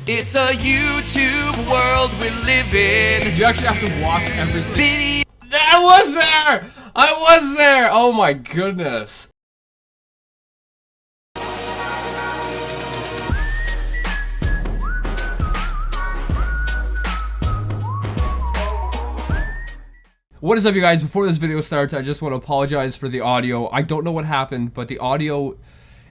It's a YouTube world we live in. You actually have to watch every video. I was there! I was there! Oh my goodness. What is up, you guys? Before this video starts, I just want to apologize for the audio. I don't know what happened, but the audio,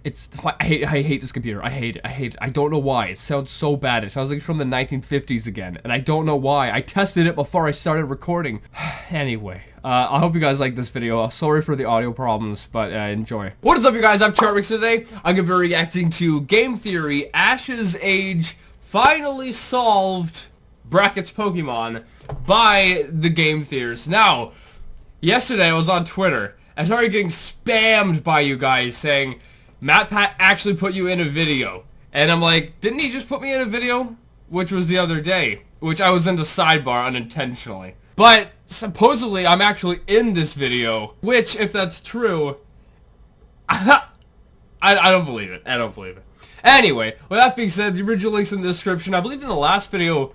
I hate this computer. I hate it. I don't know why. It sounds so bad. It sounds like it's from the 1950s again, and I don't know why. I tested it before I started recording. Anyway, I hope you guys like this video. Sorry for the audio problems, but enjoy. What is up, you guys? I'm charmx. Today I'm going to be reacting to Game Theory, Ash's Age finally solved, brackets Pokemon, by the Game Theorists. Now, yesterday I was on Twitter. I started getting spammed by you guys saying, MatPat actually put you in a video. And I'm like, didn't he just put me in a video? Which was the other day. Which I was in the sidebar unintentionally. But supposedly I'm actually in this video. Which, if that's true, I don't believe it. I don't believe it. Anyway, with that being said, the original link's in the description. I believe in the last video,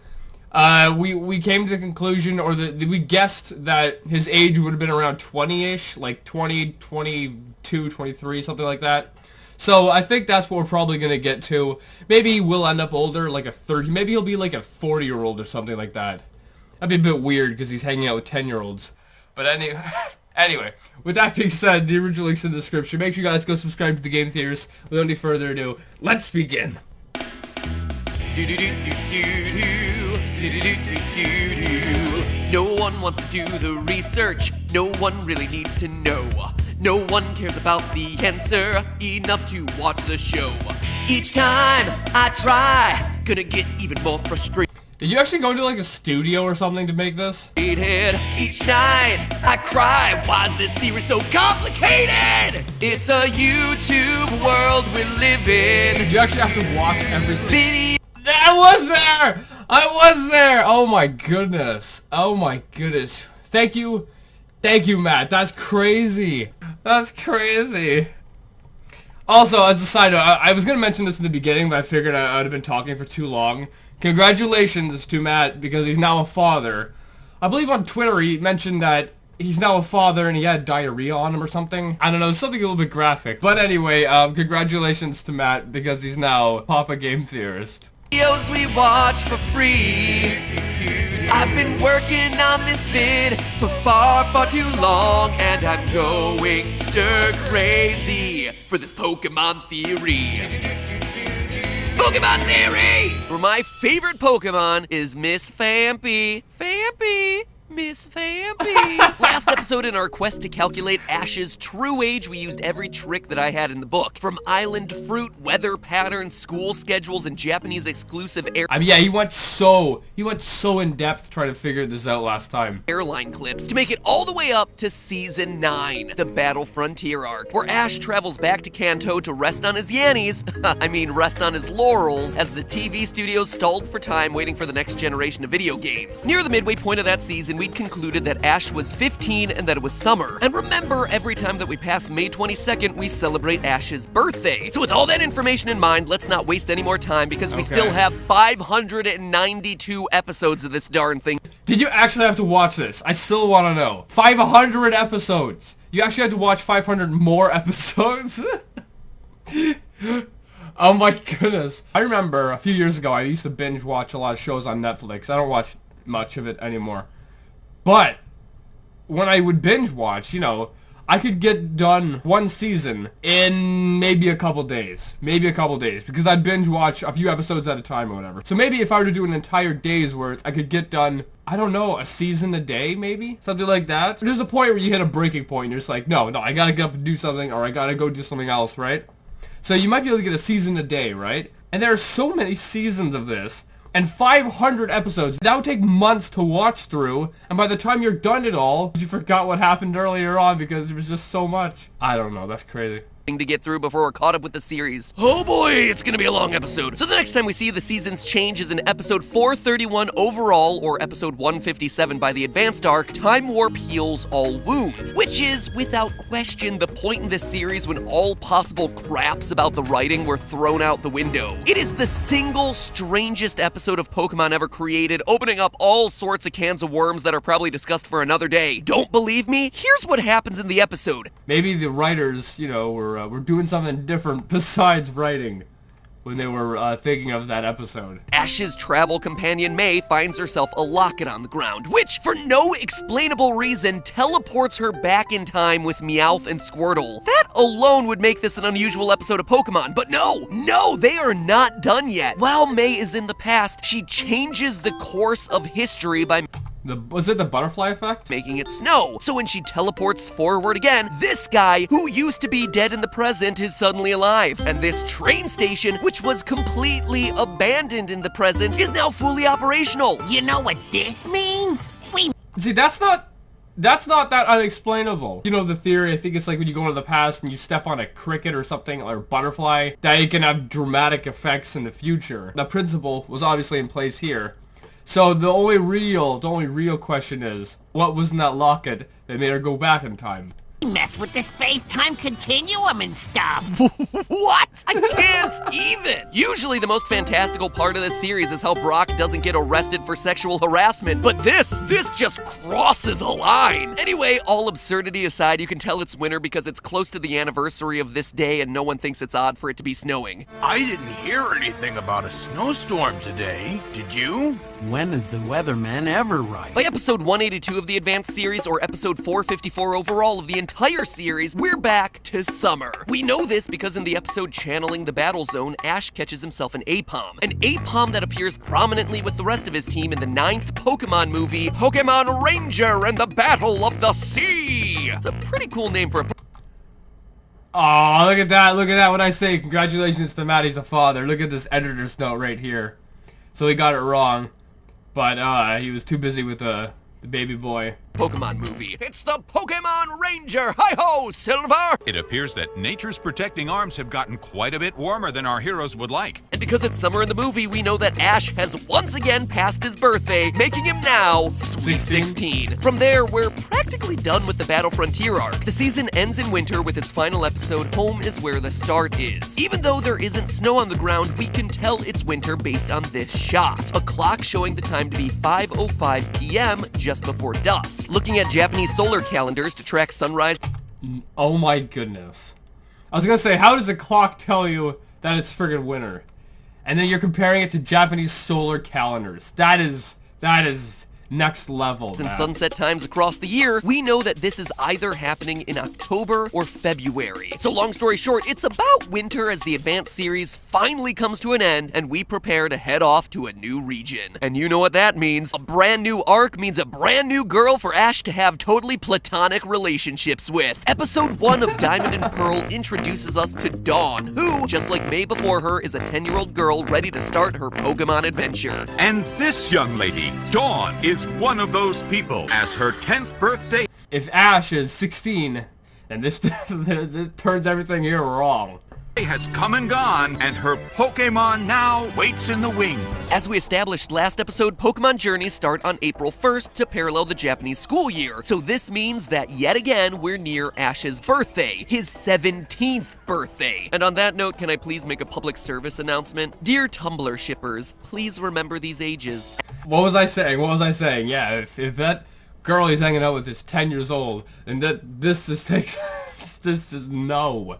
we came to the conclusion, or we guessed that his age would have been around 20-ish, like 20, 22, 23, something like that. So I think that's what we're probably going to get to. Maybe we'll end up older, like a 30, maybe he'll be like a 40-year-old or something like that. That'd be a bit weird because he's hanging out with 10-year-olds. But anyway, with that being said, the original link's in the description. Make sure you guys go subscribe to the Game Theorists. Without any further ado, let's begin. No one wants to do the research. No one really needs to know. No one cares about the answer enough to watch the show. Each time I try, gonna get even more frustrated. Did you actually go to like a studio or something to make this? Each night I cry, why is this theory so complicated? It's a YouTube world we live in. You actually have to watch every video. I was there! I was there! Oh my goodness. Oh my goodness. Thank you, Matt. That's crazy. That's crazy. Also, as a side note, I was going to mention this in the beginning, but I figured I would have been talking for too long. Congratulations to Matt, because he's now a father. I believe on Twitter he mentioned that he's now a father and he had diarrhea on him or something. I don't know, something a little bit graphic. But anyway, congratulations to Matt, because he's now Papa Game Theorist. Videos we watch for free. I've been working on this vid for far too long, and I'm going stir crazy for this Pokemon theory. Pokemon theory! Where my favorite Pokemon is Miss Fampy. Miss Fampy. Last episode in our quest to calculate Ash's true age, we used every trick that I had in the book. From island fruit, weather patterns, school schedules, and Japanese exclusive air... I mean, yeah, he went so in depth trying to figure this out last time. Airline clips to make it all the way up to Season 9, the Battle Frontier arc, where Ash travels back to Kanto to rest on his yannies, I mean rest on his laurels, as the TV studios stalled for time waiting for the next generation of video games. Near the midway point of that season, we'd concluded that Ash was 15 and that it was summer. And remember, every time that we pass May 22nd, we celebrate Ash's birthday. So with all that information in mind, let's not waste any more time, because we still have 592 episodes of this darn thing. Did you actually have to watch this? I still want to know. 500 episodes! You actually had to watch 500 more episodes? Oh my goodness. I remember a few years ago, I used to binge watch a lot of shows on Netflix. I don't watch much of it anymore. But when I would binge watch, you know, I could get done one season in maybe a couple days. Because I'd binge watch a few episodes at a time or whatever. So maybe if I were to do an entire day's worth, I could get done, I don't know, a season a day maybe? Something like that. There's a point where you hit a breaking point and you're just like, no, I gotta get up and do something, or I gotta go do something else, right? So you might be able to get a season a day, right? And there are so many seasons of this. And 500 episodes. That would take months to watch through, and by the time you're done it all, you forgot what happened earlier on because there was just so much. I don't know, that's crazy. to get through before we're caught up with the series. Oh boy, it's gonna be a long episode. So the next time we see the seasons change is in episode 431 overall, or episode 157 by the advanced arc, Time Warp Heals All Wounds, which is, without question, the point in this series when all possible craps about the writing were thrown out the window. It is the single strangest episode of Pokemon ever created, opening up all sorts of cans of worms that are probably discussed for another day. Don't believe me? Here's what happens in the episode. Maybe the writers, were doing something different besides writing when they were thinking of that episode. Ash's travel companion May finds herself a locket on the ground, which, for no explainable reason, teleports her back in time with Meowth and Squirtle. That alone would make this an unusual episode of Pokemon, but no, they are not done yet. While May is in the past, she changes the course of history by Was it the butterfly effect? making it snow. So when she teleports forward again, this guy, who used to be dead in the present, is suddenly alive. And this train station, which was completely abandoned in the present, is now fully operational. You know what this means? See, that's not that unexplainable. You know the theory, I think it's like when you go into the past and you step on a cricket or something, or a butterfly, that it can have dramatic effects in the future. The principle was obviously in place here. So the only real question is, what was in that locket that made her go back in time? Mess with the space-time continuum and stuff. What? I can't even! Usually the most fantastical part of this series is how Brock doesn't get arrested for sexual harassment, but this just crosses a line. Anyway, all absurdity aside, you can tell it's winter because it's close to the anniversary of this day and no one thinks it's odd for it to be snowing. I didn't hear anything about a snowstorm today, did you? When is the weatherman ever right? By episode 182 of the Advanced Series, or episode 454 overall of the entire series, we're back to summer. We know this because in the episode Channeling the Battle Zone, Ash catches himself an Apom. An Apom that appears prominently with the rest of his team in the 9th Pokemon movie, Pokemon Ranger and the Battle of the Sea. It's a pretty cool name for a Oh, look at that, when I say congratulations to Matt, he's a father. Look at this editor's note right here. So he got it wrong, but he was too busy with the baby boy. Pokemon movie. It's the Pokemon Ranger! Hi-ho, Silver! It appears that nature's protecting arms have gotten quite a bit warmer than our heroes would like. And because it's summer in the movie, we know that Ash has once again passed his birthday, making him now Sweet 16. From there, we're practically done with the Battle Frontier arc. The season ends in winter with its final episode, Home is Where the Start Is. Even though there isn't snow on the ground, we can tell it's winter based on this shot. A clock showing the time to be 5:05 p.m. just before dusk. Looking at Japanese solar calendars to track sunrise. Oh my goodness. I was gonna say, how does a clock tell you that it's friggin' winter? And then you're comparing it to Japanese solar calendars. That is next level, And man. sunset times across the year, we know that this is either happening in October or February. So long story short, it's about winter as the Advanced Series finally comes to an end and we prepare to head off to a new region. And you know what that means. A brand new arc means a brand new girl for Ash to have totally platonic relationships with. Episode 1 of Diamond and Pearl introduces us to Dawn, who, just like May before her, is a 10-year-old girl ready to start her Pokemon adventure. And this young lady, Dawn, is one of those people. As her 10th birthday If Ash is 16, then this turns everything here wrong. has come and gone, and her Pokemon now waits in the wings. As we established last episode, Pokemon Journeys start on April 1st to parallel the Japanese school year. So this means that yet again, we're near Ash's birthday, his 17th birthday. And on that note, can I please make a public service announcement? Dear Tumblr shippers, please remember these ages. What was I saying? Yeah, if that girl he's hanging out with is 10 years old, and this just takes... this is... No.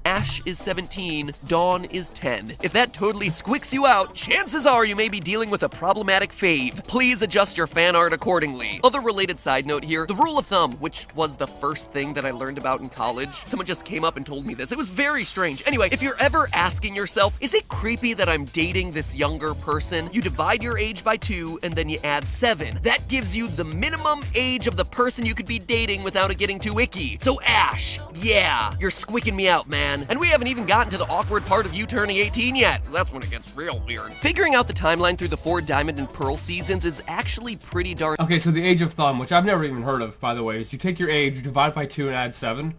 Ash is 17, Dawn is 10. If that totally squicks you out, chances are you may be dealing with a problematic fave. Please adjust your fan art accordingly. Other related side note here, the rule of thumb, which was the first thing that I learned about in college. Someone just came up and told me this. It was very strange. Anyway, if you're ever asking yourself, is it creepy that I'm dating this younger person? You divide your age by 2 and then you add 7. That gives you the minimum age of the person you could be dating without it getting too icky. So Ash, yeah, you're squicking me out, man. And we haven't even gotten to the awkward part of you turning 18 yet. That's when it gets real weird. Figuring out the timeline through the 4 Diamond and Pearl seasons is actually pretty darn... Okay, so the age of thumb, which I've never even heard of, by the way, is you take your age, you divide by 2, and add 7.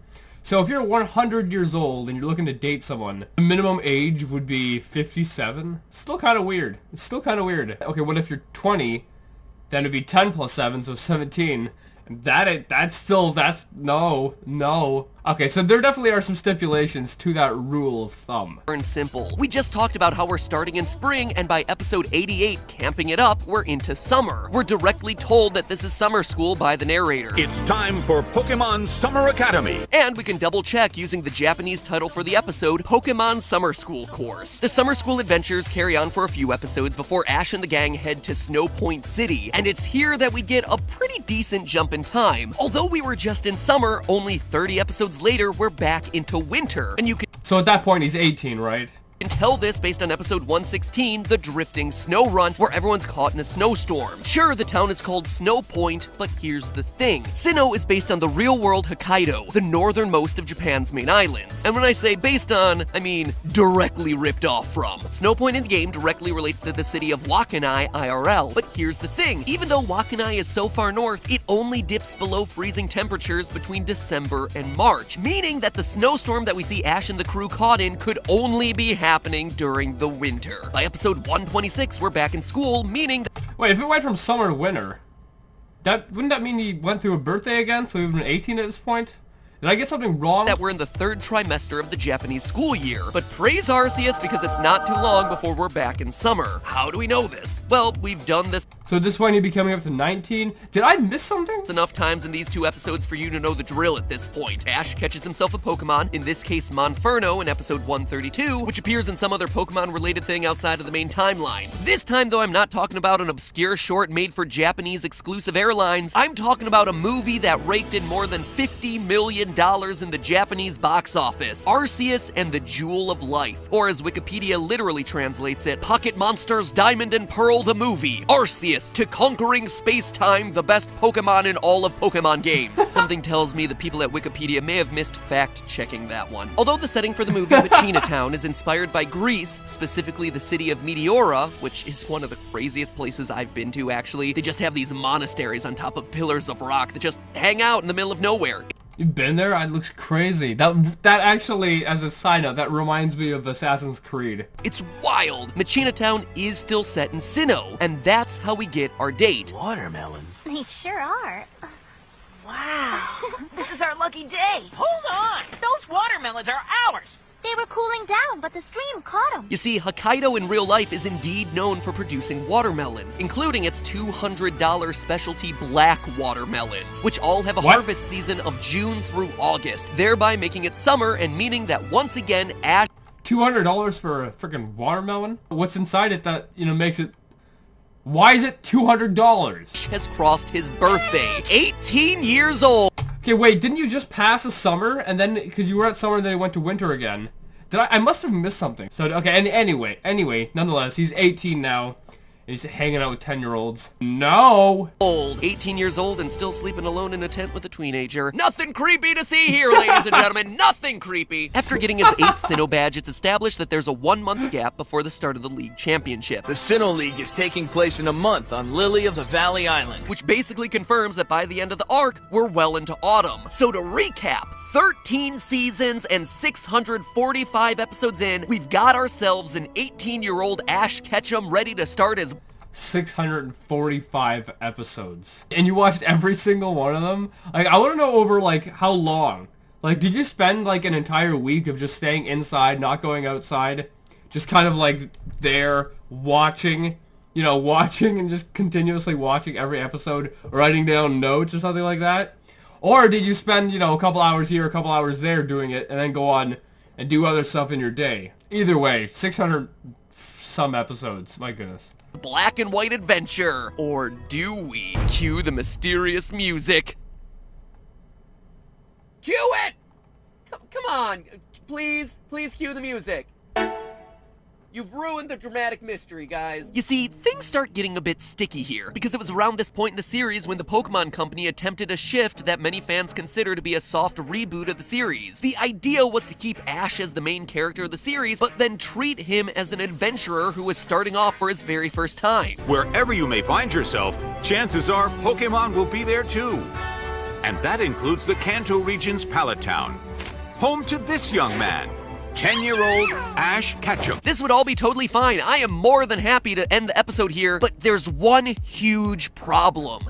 So if you're 100 years old and you're looking to date someone, the minimum age would be 57. Still kind of weird. It's still kind of weird. Okay, what if you're 20? Then it'd be 10 plus 7, so 17. That's no. Okay, so there definitely are some stipulations to that rule of thumb. And simple. We just talked about how we're starting in spring, and by episode 88, camping it up, we're into summer. We're directly told that this is summer school by the narrator. It's time for Pokemon Summer Academy. And we can double check using the Japanese title for the episode, Pokemon Summer School Course. The summer school adventures carry on for a few episodes before Ash and the gang head to Snow Point City, and it's here that we get a pretty decent jump in time. Although we were just in summer, only 30 episodes later, we're back into winter. And you can So at that point, he's 18, right? tell this based on episode 116, The Drifting Snow Runt, where everyone's caught in a snowstorm. Sure, the town is called Snow Point, but here's the thing. Sinnoh is based on the real-world Hokkaido, the northernmost of Japan's main islands. And when I say based on, I mean directly ripped off from. Snow Point in the game directly relates to the city of Wakanai IRL. But here's the thing. Even though Wakanai is so far north, it only dips below freezing temperatures between December and March, meaning that the snowstorm that we see Ash and the crew caught in could only be happening during the winter. By episode 126, we're back in school, meaning Wait, if it went from summer to winter, wouldn't that mean he went through a birthday again? So he would have been 18 at this point? Did I get something wrong? that we're in the third trimester of the Japanese school year. But praise Arceus because it's not too long before we're back in summer. How do we know this? Well, we've done this So at this point he'd be coming up to 19? Did I miss something? enough times in these two episodes for you to know the drill at this point. Ash catches himself a Pokemon, in this case Monferno in episode 132, which appears in some other Pokemon-related thing outside of the main timeline. This time, though, I'm not talking about an obscure short made for Japanese exclusive airlines. I'm talking about a movie that raked in more than $50 million in the Japanese box office. Arceus and the Jewel of Life, or as Wikipedia literally translates it, Pocket Monsters Diamond and Pearl the movie. Arceus to conquering space-time, the best Pokemon in all of Pokemon games. Something tells me the people at Wikipedia may have missed fact-checking that one. Although the setting for the movie, Machina Town, is inspired by Greece, specifically the city of Meteora, which is one of the craziest places I've been to, actually. They just have these monasteries on top of pillars of rock that just hang out in the middle of nowhere. You've been there? It looks crazy. That actually, as a side note, that reminds me of Assassin's Creed. It's wild. Machina Town is still set in Sinnoh, and that's how we get our date. Watermelons. They sure are. Wow. This is our lucky day. Hold on. Those watermelons are ours. They were cooling down, but the stream caught them. You see, Hokkaido in real life is indeed known for producing watermelons, including its $200 specialty black watermelons, which all have a harvest season of June through August, thereby making it summer and meaning that once again, Ash $200 for a freaking watermelon? What's inside it that, makes it... Why is it $200? has crossed his birthday. 18 years old. Okay, wait, didn't you just pass a summer, and then, because you were at summer, and then you went to winter again? I must have missed something. So, okay, and anyway, nonetheless, he's 18 now, and he's hanging out with 10-year-olds. No! 18 years old and still sleeping alone in a tent with a teenager. Nothing creepy to see here, ladies and gentlemen. Nothing creepy. After getting his 8th Sinnoh badge, it's established that there's a 1-month gap before the start of the league championship. The Sinnoh League is taking place in a month on Lily of the Valley Island. Which basically confirms that by the end of the arc, we're well into autumn. So to recap, 13 seasons and 645 episodes in, we've got ourselves an 18-year-old Ash Ketchum ready to start his 645 episodes. And you watched every single one of them? Like, I want to know over, how long? Like, did you spend, an entire week of just staying inside, not going outside? Just kind of, there, watching, watching and just continuously watching every episode, writing down notes or something like that? Or did you spend, a couple hours here, a couple hours there doing it, and then go on and do other stuff in your day? Either way, 600 some episodes. My goodness. black and white adventure. Or do we? Cue the mysterious music. Cue it! Come on. Please cue the music. You've ruined the dramatic mystery, guys. You see, things start getting a bit sticky here, because it was around this point in the series when the Pokemon Company attempted a shift that many fans consider to be a soft reboot of the series. The idea was to keep Ash as the main character of the series, but then treat him as an adventurer who was starting off for his very first time. Wherever you may find yourself, chances are Pokemon will be there too. And that includes the Kanto region's Pallet Town. home to this young man, 10-year-old Ash Ketchum. This would all be totally fine. I am more than happy to end the episode here, but there's one huge problem.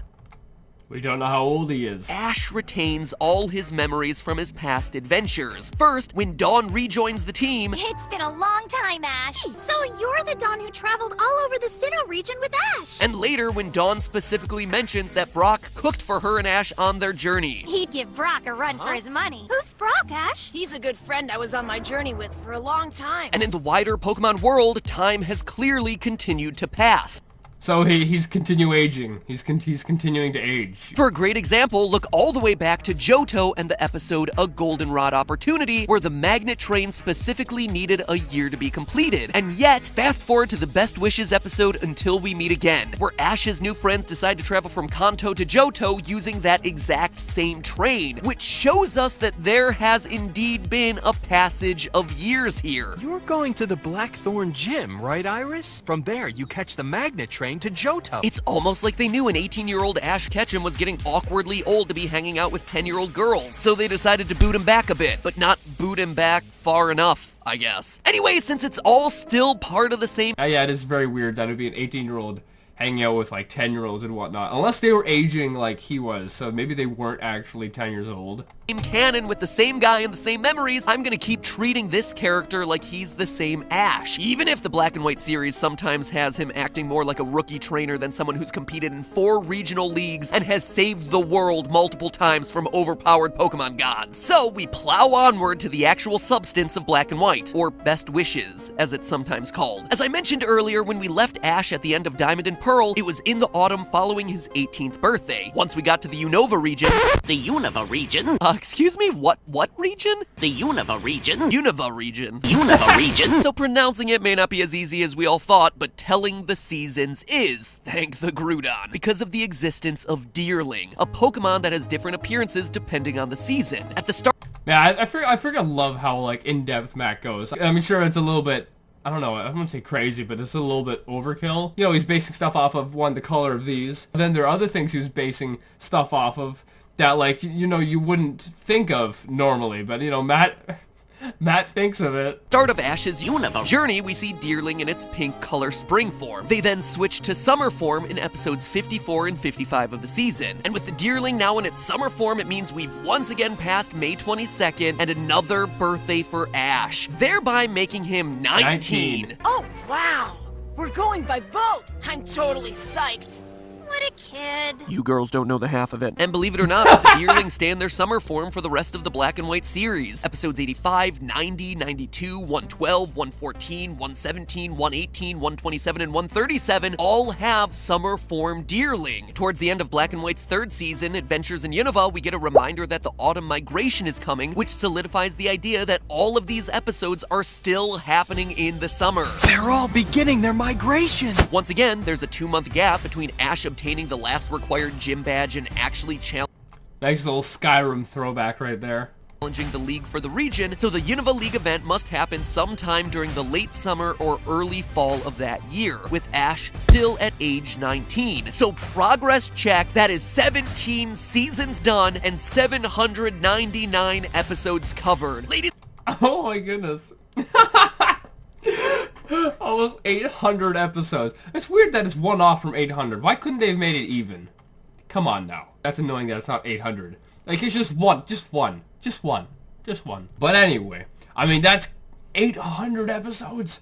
We don't know how old he is. Ash retains all his memories from his past adventures. First, when Dawn rejoins the team. It's been a long time, Ash. So you're the Dawn who traveled all over the Sinnoh region with Ash. And later, when Dawn specifically mentions that Brock cooked for her and Ash on their journey. He'd give Brock a run for his money. Who's Brock, Ash? He's a good friend I was on my journey with for a long time. And in the wider Pokemon world, time has clearly continued to pass. So he's aging. He's continuing to age. For a great example, look all the way back to Johto and the episode A Goldenrod Opportunity, where the magnet train specifically needed a year to be completed. And yet, fast forward to the Best Wishes episode Until We Meet Again, where Ash's new friends decide to travel from Kanto to Johto using that exact same train, which shows us that there has indeed been a passage of years here. You're going to the Blackthorn Gym, right, Iris? From there, you catch the magnet train to Johto. It's almost like they knew an 18-year-old Ash Ketchum was getting awkwardly old to be hanging out with 10-year-old girls, so they decided to boot him back a bit, but not boot him back far enough, I guess. Anyway, since it's all still part of the same... Yeah, it is very weird that it would be an 18-year-old hanging out with like 10-year-olds and whatnot, unless they were aging like he was, so maybe they weren't actually 10 years old. In canon with the same guy and the same memories, I'm gonna keep treating this character like he's the same Ash. Even if the Black and White series sometimes has him acting more like a rookie trainer than someone who's competed in 4 regional leagues and has saved the world multiple times from overpowered Pokemon gods. So we plow onward to the actual substance of Black and White, or Best Wishes, as it's sometimes called. As I mentioned earlier, when we left Ash at the end of Diamond and Pearl, it was in the autumn following his 18th birthday. Once we got to the Unova region... The Unova region? Excuse me, what region? The Unova region? Unova region. Unova region? So pronouncing it may not be as easy as we all thought, but telling the seasons is, thank the Groudon, because of the existence of Deerling, a Pokemon that has different appearances depending on the season. At the start... Yeah, I freaking love how like in-depth Matt goes. I mean, sure, it's a little bit... I don't know, I wouldn't say crazy, but it's a little bit overkill. You know, he's basing stuff off of, one, the color of these. Then there are other things he was basing stuff off of that, like, you know, you wouldn't think of normally. But, you know, Matt thinks of it. Start of Ash's Unova journey, we see Deerling in its pink color spring form. They then switch to summer form in episodes 54 and 55 of the season. And with the Deerling now in its summer form, it means we've once again passed May 22nd and another birthday for Ash, thereby making him 19. Oh, wow. We're going by boat. I'm totally psyched. What a kid. You girls don't know the half of it. And believe it or not, the Deerling stay in their summer form for the rest of the Black and White series. Episodes 85, 90, 92, 112, 114, 117, 118, 127, and 137 all have summer form Deerling. Towards the end of Black and White's 3rd season, Adventures in Unova, we get a reminder that the autumn migration is coming, which solidifies the idea that all of these episodes are still happening in the summer. They're all beginning their migration. Once again, there's a 2-month gap between Ash obtaining the last required gym badge and actually Nice little Skyrim throwback right there. Challenging the league for the region, so the Unova League event must happen sometime during the late summer or early fall of that year, with Ash still at age 19. So progress check, that is 17 seasons done and 799 episodes covered. Ladies... Oh my goodness. Almost 800 episodes. It's weird that it's one off from 800. Why couldn't they have made it even? Come on now. That's annoying that it's not 800. Like, it's just one. But anyway, I mean, that's 800 episodes.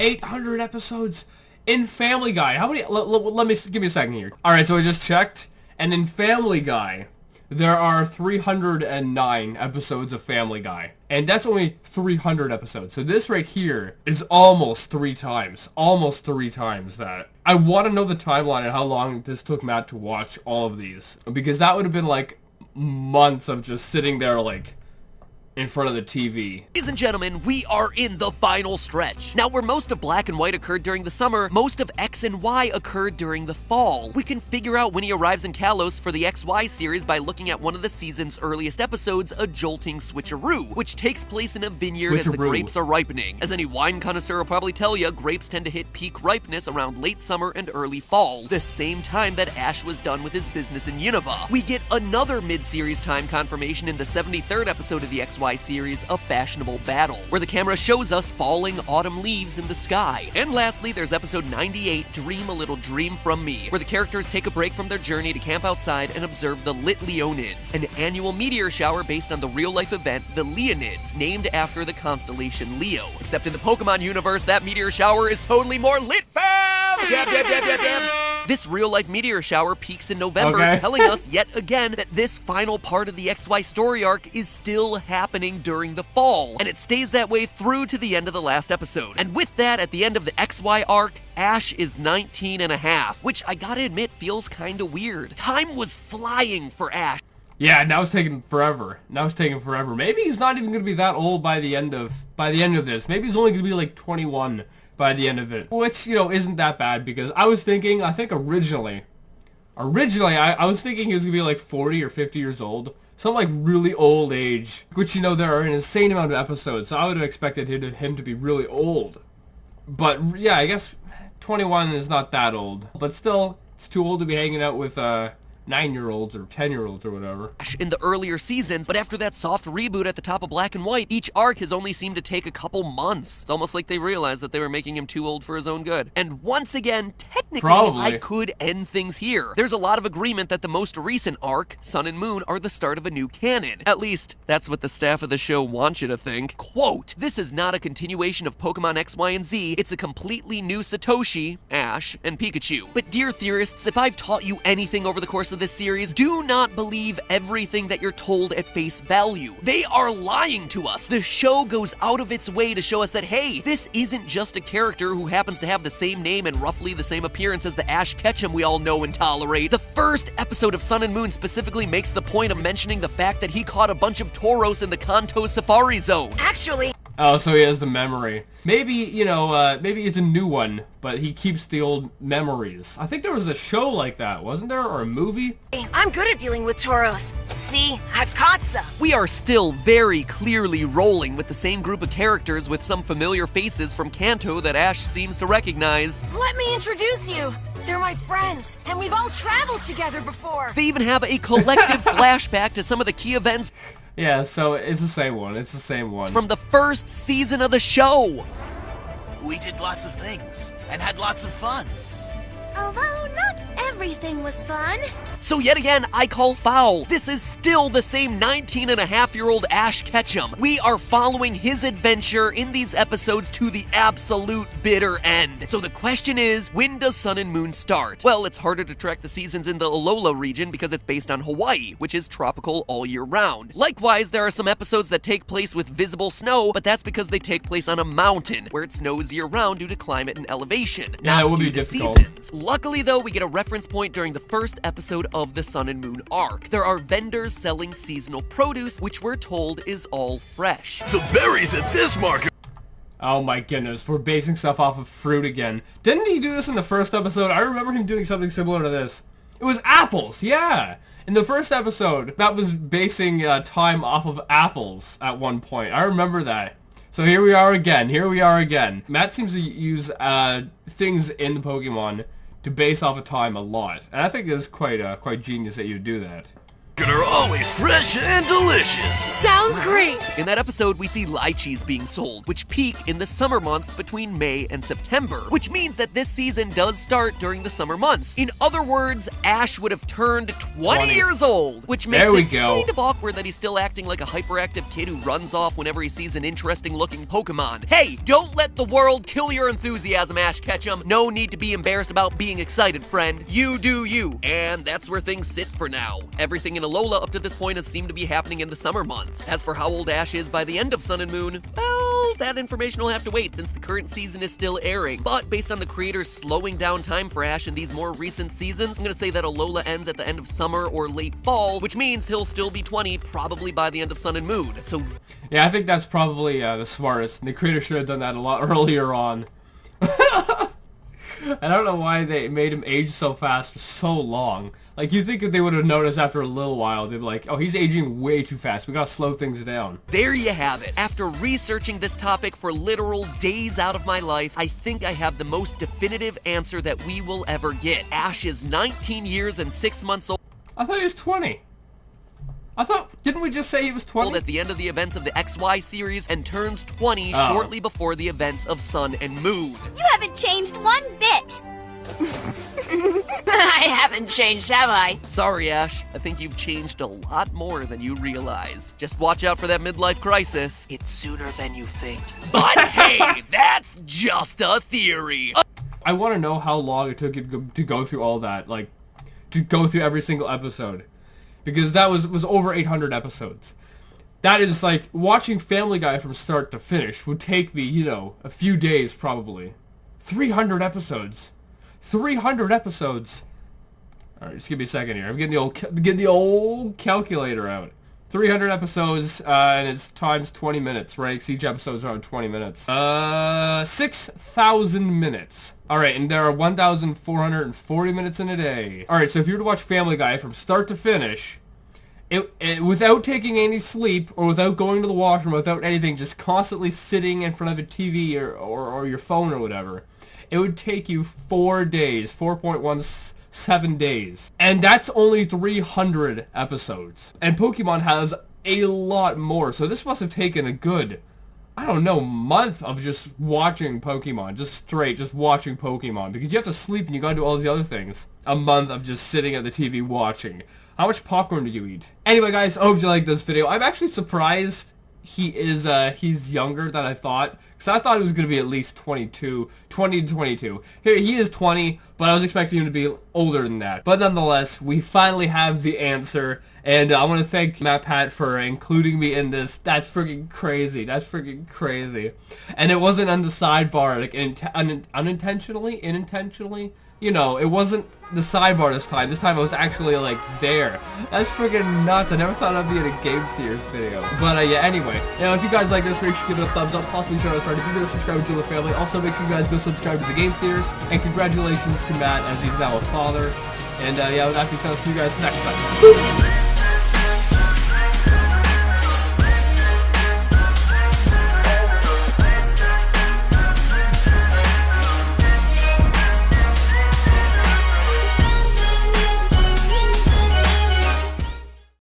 800 episodes in Family Guy. How many? Give me a second here. Alright, so I just checked, and in Family Guy, there are 309 episodes of Family Guy. And that's only 300 episodes. So this right here is almost 3 times. Almost 3 times that. I want to know the timeline and how long this took Matt to watch all of these. Because that would have been like months of just sitting there like in front of the TV. Ladies and gentlemen, we are in the final stretch. Now, where most of Black and White occurred during the summer, most of X and Y occurred during the fall. We can figure out when he arrives in Kalos for the XY series by looking at one of the season's earliest episodes, A Jolting Switcheroo, which takes place in a vineyard as the grapes are ripening. As any wine connoisseur will probably tell you, grapes tend to hit peak ripeness around late summer and early fall, the same time that Ash was done with his business in Unova. We get another mid-series time confirmation in the 73rd episode of the XY XY series, A Fashionable Battle, where the camera shows us falling autumn leaves in the sky. And lastly, there's episode 98, Dream a Little Dream from Me, where the characters take a break from their journey to camp outside and observe the Lit Leonids, an annual meteor shower based on the real-life event, the Leonids, named after the constellation Leo. Except in the Pokemon universe, that meteor shower is totally more lit, fam! Dab. This real-life meteor shower peaks in November, telling us yet again that this final part of the XY story arc is still happening during the fall, and it stays that way through to the end of the last episode. And with that, at the end of the XY arc, Ash is 19 and a half, which I gotta admit feels kinda weird. Time was flying for Ash. Yeah, now it's taking forever. Maybe he's not even gonna be that old by the end of this. Maybe he's only gonna be like 21 by the end of it, which, you know, isn't that bad, because I think originally I was thinking he was gonna be like 40 or 50 years old, some like really old age, which, you know, there are an insane amount of episodes, so I would have expected him to be really old. But yeah, I guess 21 is not that old, but still, it's too old to be hanging out with 9-year-olds or 10-year-olds or whatever. In the earlier seasons, but after that soft reboot at the top of Black and White, each arc has only seemed to take a couple months. It's almost like they realized that they were making him too old for his own good. And once again, technically, I could end things here. There's a lot of agreement that the most recent arc, Sun and Moon, are the start of a new canon. At least, that's what the staff of the show want you to think. Quote, "This is not a continuation of Pokemon X, Y, and Z. It's a completely new Satoshi, Ash, and Pikachu." But dear theorists, if I've taught you anything over the course of this series, do not believe everything that you're told at face value. They are lying to us. The show goes out of its way to show us that, hey, this isn't just a character who happens to have the same name and roughly the same appearance as the Ash Ketchum we all know and tolerate. The first episode of Sun and Moon specifically makes the point of mentioning the fact that he caught a bunch of Tauros in the Kanto Safari Zone. Actually... Oh, so he has the memory. Maybe, you know, maybe it's a new one, but he keeps the old memories. I think there was a show like that, wasn't there? Or a movie? I'm good at dealing with Tauros. See, I've caught some. We are still very clearly rolling with the same group of characters with some familiar faces from Kanto that Ash seems to recognize. Let me introduce you. They're my friends, and we've all traveled together before. They even have a collective flashback to some of the key events. Yeah, so it's the same one. From the first season of the show. We did lots of things and had lots of fun. Although not everything was fun. So yet again, I call foul. This is still the same 19-and-a-half-year-old Ash Ketchum. We are following his adventure in these episodes to the absolute bitter end. So the question is, when does Sun and Moon start? Well, it's harder to track the seasons in the Alola region because it's based on Hawaii, which is tropical all year round. Likewise, there are some episodes that take place with visible snow, but that's because they take place on a mountain, where it snows year-round due to climate and elevation. Yeah, it would be difficult. Luckily, though, we get a reference point during the first episode of the Sun and Moon arc. There are vendors selling seasonal produce, which we're told is all fresh. The berries at this market. Oh my goodness, we're basing stuff off of fruit again. Didn't he do this in the first episode? I remember him doing something similar to this. It was apples, yeah! In the first episode, that was basing time off of apples at one point. I remember that. So here we are again. Matt seems to use things in the Pokemon to base off of time a lot. And I think it's quite genius that you do that. Are always fresh and delicious. Sounds great. In that episode, we see lychees being sold, which peak in the summer months between May and September, which means that this season does start during the summer months. In other words, Ash would have turned 20 years old, which makes it kind of awkward that he's still acting like a hyperactive kid who runs off whenever he sees an interesting-looking Pokemon. Hey, don't let the world kill your enthusiasm, Ash Ketchum. No need to be embarrassed about being excited, friend. You do you. And that's where things sit for now. Everything in Alola up to this point has seemed to be happening in the summer months. As for how old Ash is by the end of Sun and Moon, well, that information will have to wait since the current season is still airing. But based on the creators slowing down time for Ash in these more recent seasons, I'm gonna say that Alola ends at the end of summer or late fall, which means he'll still be 20 probably by the end of Sun and Moon. So yeah, I think that's probably the smartest. The creator should have done that a lot earlier on. I don't know why they made him age so fast for so long. Like, you think if they would have noticed after a little while, they'd be like, oh, he's aging way too fast. We gotta slow things down. There you have it. After researching this topic for literal days out of my life, I think I have the most definitive answer that we will ever get. Ash is 19 years and 6 months old. I thought he was 20. I thought, didn't we just say he was 20? At the end of the events of the XY series and turns 20 shortly before the events of Sun and Moon. You haven't changed one bit. I haven't changed, have I? Sorry, Ash. I think you've changed a lot more than you realize. Just watch out for that midlife crisis. It's sooner than you think. But hey, that's just a theory. I want to know how long it took you to go through all that, like, to go through every single episode. Because that was over 800 episodes. That is like, watching Family Guy from start to finish would take me, you know, a few days probably. 300 episodes. 300 episodes. Alright, just give me a second here. I'm getting the old calculator out. 300 episodes, and it's times 20 minutes, right? Because each episode's around 20 minutes. 6,000 minutes. Alright, and there are 1,440 minutes in a day. Alright, so if you were to watch Family Guy from start to finish, it without taking any sleep, or without going to the washroom, without anything, just constantly sitting in front of a TV or your phone or whatever, it would take you 4 days, 4.17 days. And that's only 300 episodes. And Pokemon has a lot more, so this must have taken a good, I don't know, month of just watching Pokemon, just watching Pokemon, because you have to sleep and you gotta do all these other things. A month of just sitting at the TV watching. How much popcorn did you eat? Anyway, guys, I hope you liked this video. I'm actually surprised he's younger than I thought, because I thought he was going to be at least 20 to 22. Here, he is 20, but I was expecting him to be older than that. But nonetheless, we finally have the answer, and I want to thank Matt Pat for including me in this. That's freaking crazy. That's freaking crazy. And it wasn't on the sidebar, like, unintentionally, you know, it wasn't the sidebar this time. This time I was actually, like, there. That's freaking nuts. I never thought I'd be in a Game Theories video. But, yeah, anyway. You know, if you guys like this, make sure you give it a thumbs up. Possibly share with a friend. If you're going to subscribe to the family, also make sure you guys go subscribe to the Game Theories. And congratulations to Matt, as he's now a father. And, yeah, with that being said, I'll see you guys next time.